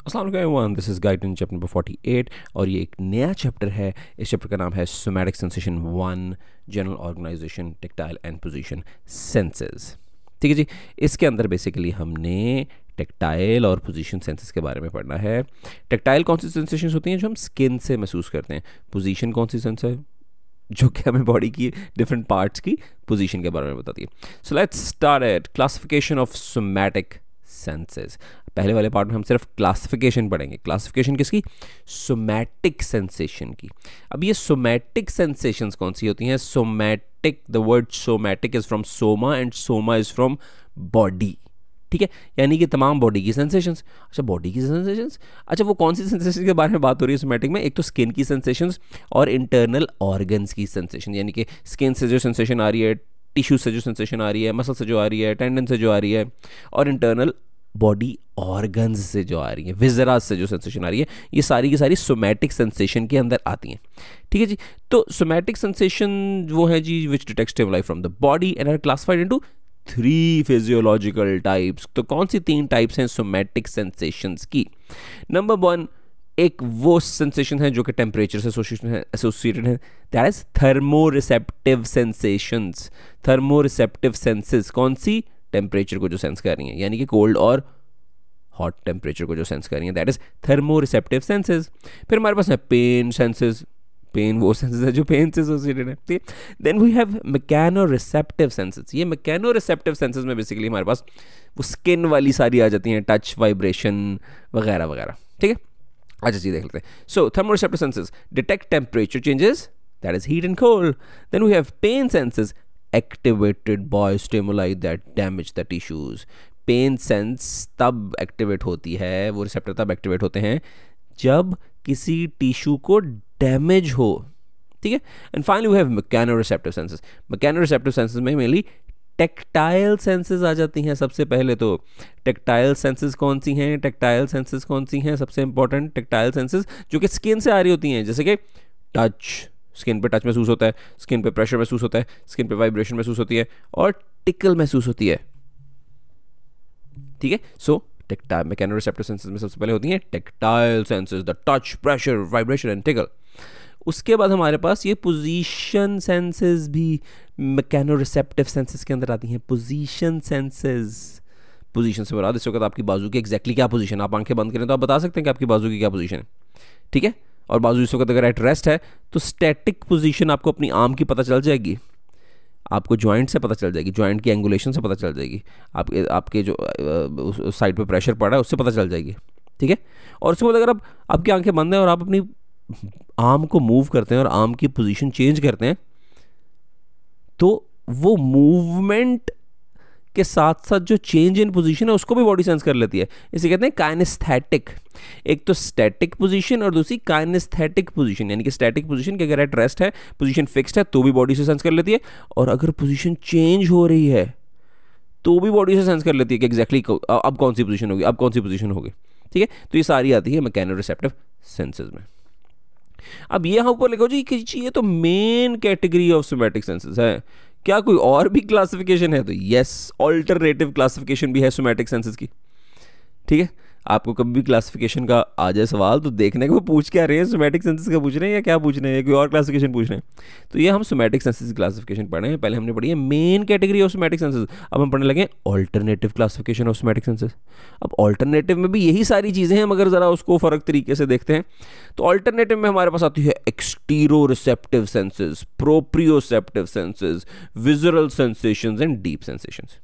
अस्सलाम वालेकुम everyone, this is guide in chapter number 48 और ये एक नया चैप्टर है। इस चैप्टर का नाम है somatic sensation 1 general organisation tactile and position senses. ठीक है जी, इसके अंदर बेसिकली हमने टेक्टाइल और पोजीशन सेंसेस के बारे में पढ़ना है। टेक्टाइल कौन सी सेंसेशंस होती हैं जो हम स्किन से महसूस करते हैं। पोजीशन कौन सी सेंस है जो कि हमें बॉडी की डिफरेंट पार्ट्स की पोजीशन के बारे में बताती है। So let's start at classification of somatic senses. पहले वाले पार्ट में हम सिर्फ क्लासिफिकेशन पढ़ेंगे। क्लासिफिकेशन किसकी? सोमैटिक सेंसेशन की। अब ये सोमैटिक सेंसेशंस कौन सी होती हैं? Somatic, the word somatic is from Soma and Soma is from body. ठीक है, यानी कि तमाम बॉडी की सेंसेशंस। अच्छा, बॉडी की सेंसेशंस, अच्छा वो कौन सी सेंसेशन के बारे में बात हो रही है सोमैटिक में? एक तो स्किन की सेंसेशंस और इंटरनल ऑर्गन्स की सेंसेशन, यानी कि स्किन से जो सेंसेशन आ रही है, टिश्यू से जो सेंसेशन आ रही है, मसल से जो आ रही है, टेंडन से जो आ रही है, और इंटरनल बॉडी ऑर्गन्स से जो आ रही है, विजरास से जो सेंसेशन आ रही है, ये सारी की सारी सोमैटिक सेंसेशन के अंदर आती हैं। ठीक है जी, तो सोमैटिक सेंसेशन वो है जी which detect stimuli from the body and are classified into 3 physiological types. तो कौन सी 3 टाइप्स हैं सोमैटिक सेंसेशंस की? नंबर 1, एक वो सेंसेशन है जो कि टेम्परेचर से एसोसिएटेड है, दैट इज थर्मोरिसेप्टिव सेंसेशंस। थर्मोरिसेप्टिव सेंसेस कौन सी? टेम्परेचर को जो सेंस कर रही हैं, यानी कि कोल्ड और हॉट टेम्परेचर को जो सेंस कर रही हैं, दैट इज थर्मोरिसेप्टिव सेंसेस। फिर हमारे पास है पेन सेंसेस। पेन वो सेंसेस है जो पेन से एसोसिएटेड है। ठीक है, then we have mechanoreceptive senses. ये मैकेनोरिसेप्टिव सेंसेस में बेसिकली हमारे पास वो स्किन वाली सारी आ जाती हैं, टच, वाइब्रेशन वगैरह वगैरह। ठीक है, अच्छा जी देख लेते हैं। So thermoreceptive senses detect temperature changes, that is heat and cold. Then we have pain senses activated by stimuli that damage the tissues. Pain sense तब एक्टिवेट होती है, वो रिसेप्टर तब एक्टिवेट होते हैं जब किसी टिश्यू को डैमेज हो। ठीक है, and finally we have mechanoreceptive senses. Mechanoreceptive senses में मेनली टेक्टाइल सेंसेस आ जाती हैं। सबसे पहले तो टेक्टाइल सेंसेस कौन सी हैं? टेक्टाइल सेंसेस कौन सी हैं? सबसे इंपॉर्टेंट टेक्टाइल सेंसेस जो कि स्किन से आ रही होती हैं, जैसे कि टच, स्किन पे टच महसूस होता है, स्किन पे प्रेशर महसूस होता है, स्किन पे वाइब्रेशन महसूस होती है, और टिकल महसूस होती है। ठीक है, सो टेक्टाइल मैकेनोरिसेप्टिव सेंसेस में सबसे पहले होती हैं tactile senses, the touch, pressure, vibration and tackle. उसके बाद हमारे पास ये पोजीशन सेंसेस भी मैकेनोरिसेप्टिव सेंसेस के अंदर आती हैं। पोजीशन सेंसेस, पोजीशन से मुराद इस वक्त आपकी बाजू की एग्जैक्टली क्या पोजीशन, आप आंखें बंद करें तो आप बता सकते हैं कि आपकी बाजू की क्या पोजीशन है। ठीक है, और बाजू इस वक्त अगर एट रेस्ट है तो स्टैटिक पोजीशन आपको अपनी आर्म की पता चल जाएगी, आपको जॉइंट से पता चल जाएगी, जॉइंट की एंगुलेशन से पता चल जाएगी, आपके जो साइड पे प्रेशर पड़ा है उससे पता चल जाएगी। ठीक है, और उसके बाद अगर आप आपकी आंखें बंद हैं और आप अपनी आर्म को मूव करते हैं और आर्म की पोजीशन चेंज करते हैं, तो वो मूवमेंट के साथ साथ जो चेंज इन पोजीशन है उसको भी बॉडी सेंस कर लेती है। इसे कहते हैं काइनेस्थेटिक। एक तो स्टैटिक पोजीशन और दूसरी काइनेस्थेटिक पोजीशन, यानी कि स्टैटिक पोजीशन की अगर एट रेस्ट है, पोजीशन फिक्स्ड है, तो भी बॉडी से सेंस कर लेती है, और अगर पोजीशन चेंज हो रही है तो भी बॉडी से सेंस कर लेती है कि एग्जैक्टली अब कौन सी पोजीशन होगी, अब कौन सी पोजीशन होगी। ठीक है, तो ये सारी आती है मैकेनोरिसेप्टिव सेंसेस में। अब ये ऊपर लिखो जी कि ये तो main category of somatic senses है, क्या कोई और भी क्लासिफिकेशन है? तो यस, ऑल्टरनेटिव क्लासिफिकेशन भी है सोमैटिक सेंसेस की। ठीक है, आपको कभी भी क्लासिफिकेशन का आ जाए सवाल तो देखने को पूछ क्या रहे हैं, सोमैटिक सेंसेस का पूछ रहे हैं या क्या पूछ रहे हैं, कोई और क्लासिफिकेशन पूछ रहे हैं। तो ये हम सोमैटिक सेंसेस की क्लासिफिकेशन पढ़ रहे हैं। पहले हमने पढ़ी है main category of somatic senses, अब हम पढ़ने लगे alternative classification of somatic senses. अब ऑल्टरनेटिव में भी यही सारी चीज़ें हैं, मगर ज़रा उसको फ़र्क तरीके से देखते हैं। तो ऑल्टरनेटिव में हमारे पास आती है exteroreceptive senses, proprioceptive senses, visual sensations and deep sensations.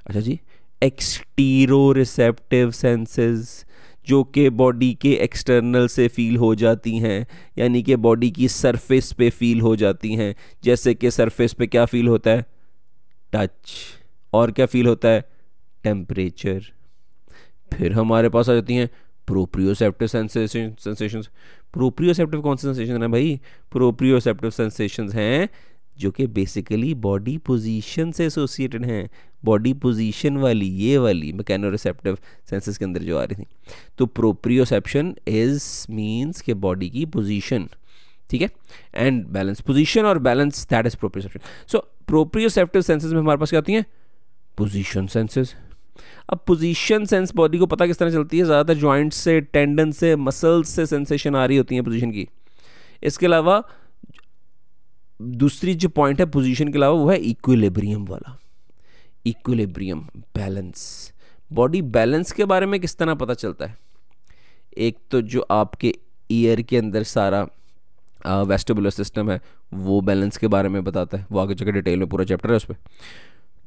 अच्छा जी, एक्सटीरोरिसेप्टिव सेंसेस जो कि बॉडी के एक्सटर्नल से फील हो जाती हैं, यानी कि बॉडी की सरफेस पे फील हो जाती हैं। जैसे कि सरफेस पे क्या फील होता है? टच, और क्या फील होता है? टेम्परेचर। फिर हमारे पास आ जाती हैं प्रोप्रियोसेप्टिव सेंसेशंस। प्रोप्रियोसेप्टिव कौन से सेंसेशन है भाई? प्रोप्रियोसेप्टिव सेंसेशंस हैं जो कि बेसिकली बॉडी पोजीशन से एसोसिएटेड हैं, बॉडी पोजीशन वाली, ये वाली मैकेनोरिसेप्टिव सेंसेस के अंदर जो आ रही थी। तो प्रोप्रियोसेप्शन इज मींस के बॉडी की पोजीशन। ठीक है, एंड बैलेंस, पोजीशन और balance, that is proprioception. So proprioceptive senses में हमारे पास क्या आती हैं? Position senses. अब पोजीशन सेंस बॉडी को पता किस तरह चलती है, ज़्यादातर जॉइंट से, टेंडन से, मसल्स से सेंसेशन आ रही होती है पोजीशन की। इसके अलावा दूसरी जो पॉइंट है पोजीशन के अलावा वो है इक्विलिब्रियम वाला, इक्विलिब्रियम, बैलेंस। बॉडी बैलेंस के बारे में किस तरह पता चलता है, एक तो जो आपके ईयर के अंदर सारा वेस्टिबुलर सिस्टम है वो बैलेंस के बारे में बताता है, वो आगे चलकर डिटेल में पूरा चैप्टर है उस पर।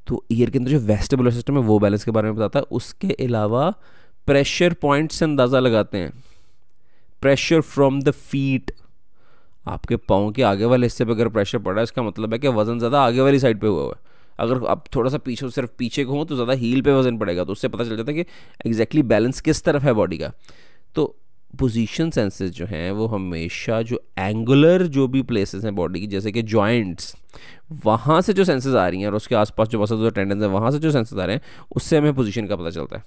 तो ईयर के अंदर जो वेस्टिबुलर सिस्टम है वो बैलेंस के बारे में बताता है। उसके अलावा प्रेशर पॉइंट से अंदाज़ा लगाते हैं, प्रेशर फ्रॉम द फीट, आपके पाँव के आगे वाले हिस्से पे अगर प्रेशर पड़ा है इसका मतलब है कि वज़न ज़्यादा आगे वाली साइड पे हुआ है। अगर आप थोड़ा सा पीछे, सिर्फ पीछे को हो तो ज़्यादा हील पे वज़न पड़ेगा, तो उससे पता चल जाता है कि एग्जैक्टली बैलेंस किस तरफ है बॉडी का। तो पोजीशन सेंसेस जो हैं वो हमेशा जो एंगुलर जो भी प्लेसेस हैं बॉडी की, जैसे कि जॉइंट्स, वहाँ से जो सेंसेस आ रही हैं और उसके आसपास जो मसल्स और टेंडन्स हैं वहाँ से जो सेंसेस आ रहे हैं उससे हमें पोजीशन का पता चलता है,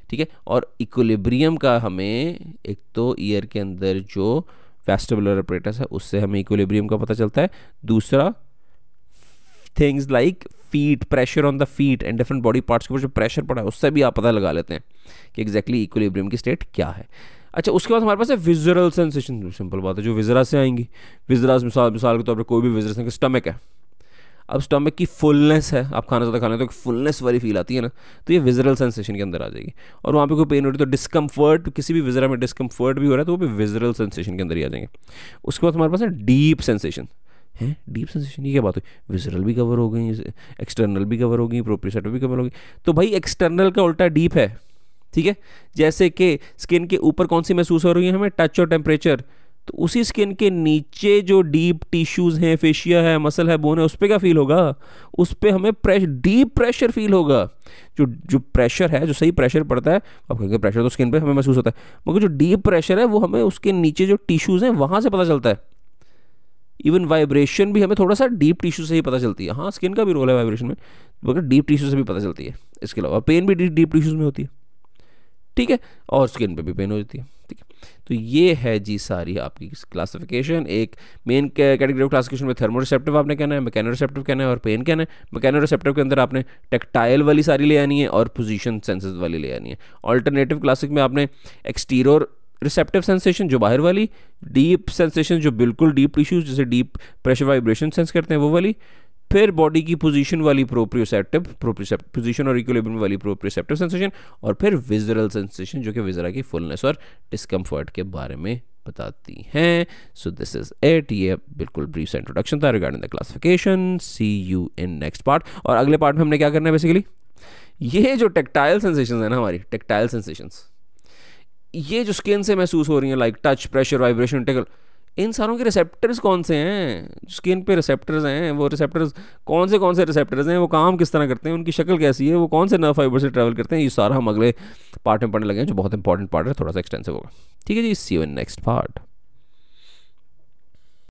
ठीक है। और इक्विलिब्रियम का हमें, एक तो ईयर के अंदर जो वेस्टिबुलर अपरेटस है उससे हमें इक्विलिब्रियम का पता चलता है, दूसरा things like feet, pressure on the feet and different body parts के ऊपर जो प्रेशर पड़ा है उससे भी आप पता लगा लेते हैं कि एग्जैक्टली इक्विलिब्रियम की स्टेट क्या है। अच्छा, उसके बाद हमारे पास है विजुअल सेंसेशन। सिंपल बात है, जो विजरा से आएंगी। विजरा मिसाल के तौर पर कोई भी विजरा, स्टमक है, अब स्टमक की फुलनेस है, आप खाना ज़्यादा खा लें तो फुलनेस वाली फील आती है ना, तो ये विजरल सेंसेशन के अंदर आ जाएगी। और वहाँ पे कोई पेन हो रही है तो डिस्कम्फर्ट, किसी भी विजरा में डिस्कम्फर्ट भी हो रहा है तो वो भी विजरल सेंसेशन के अंदर ही आ जाएंगे। उसके बाद हमारे पास है डीप सेंसेशन है। डीप सेंसेशन, ये क्या बात हुई, विजरल भी कवर हो गई, एक्सटर्नल भी कवर हो गई, प्रोप्रियोसेप्टिव भी कवर हो गई। तो भाई एक्सटर्नल का उल्टा डीप है, ठीक है। जैसे कि स्किन के ऊपर कौन सी महसूस हो रही है हमें, टच और टेम्परेचर, तो उसी स्किन के नीचे जो डीप टिश्यूज़ हैं, फेशिया है, मसल है, बोन है, उस पर क्या फील होगा, उस पर हमें डीप प्रेशर फील होगा। जो प्रेशर है, जो सही प्रेशर पड़ता है, आप कहेंगे प्रेशर तो स्किन पे हमें महसूस होता है, मगर जो डीप प्रेशर है वो हमें उसके नीचे जो टिश्यूज़ हैं वहाँ से पता चलता है। इवन वाइब्रेशन भी हमें थोड़ा सा डीप टिश्यू से ही पता चलती है। हाँ, स्किन का भी रोल है वाइब्रेशन में, मगर डीप टिश्यू से भी पता चलती है। इसके अलावा पेन भी डीप टिश्यूज़ में होती है, ठीक है, और स्किन पे भी पेन हो जाती है, ठीक है। तो ये है जी सारी आपकी क्लासिफिकेशन। एक मेन कैटेगरी ऑफ क्लासिफिकेशन में थर्मोरिसेप्टिव आपने कहना है, मैकेनोरिसेप्टिव कहना है और पेन कहना है। मैकेनोरिसेप्टिव के अंदर आपने टेक्टाइल वाली सारी ले आनी है और पोजीशन सेंसेस वाली ले आनी है। ऑल्टरनेटिव क्लासिक में आपने एक्सटीरियर रिसेप्टिव सेंसेशन जो बाहर वाली, डीप सेंसेशन जो बिल्कुल डीप टिश्यूज जैसे डीप प्रेशर वाइब्रेशन सेंस करते हैं वो वाली, फिर बॉडी की पोजीशन वाली प्रोप्रियोसेप्टिव पोजीशन और इक्विलिब्रियम वाली प्रोप्रियोसेप्टिव सेंसेशन, और फिर विजुअल सेंसेशन जो कि विजरा की फुलनेस और डिस्कम्फर्ट के बारे में बताती हैं। सो दिस इज इट, ये बिल्कुल ब्रीफ सा इंट्रोडक्शन था regarding the classification. See you in next part. और अगले पार्ट में हमने क्या करना है बेसिकली, ये जो टेक्टाइल सेंसेशन है ना हमारी, टेक्टाइल सेंसेशंस, ये जो स्किन से महसूस हो रही हैं like touch, pressure, vibration, tickle, इन सारों के रिसेप्टर्स कौन से हैं, स्किन पे रिसेप्टर्स हैं, वो रिसेप्टर्स कौन से रिसेप्टर्स हैं, वो काम किस तरह करते हैं, उनकी शक्ल कैसी है, वो कौन से नर्व फाइबर से ट्रैवल करते हैं, ये सारा हम अगले पार्ट में पढ़ने लगे हैं जो बहुत इंपॉर्टेंट पार्ट है, थोड़ा सा एक्सटेंसिव होगा। ठीक है जी, सी यू इन नेक्स्ट पार्ट।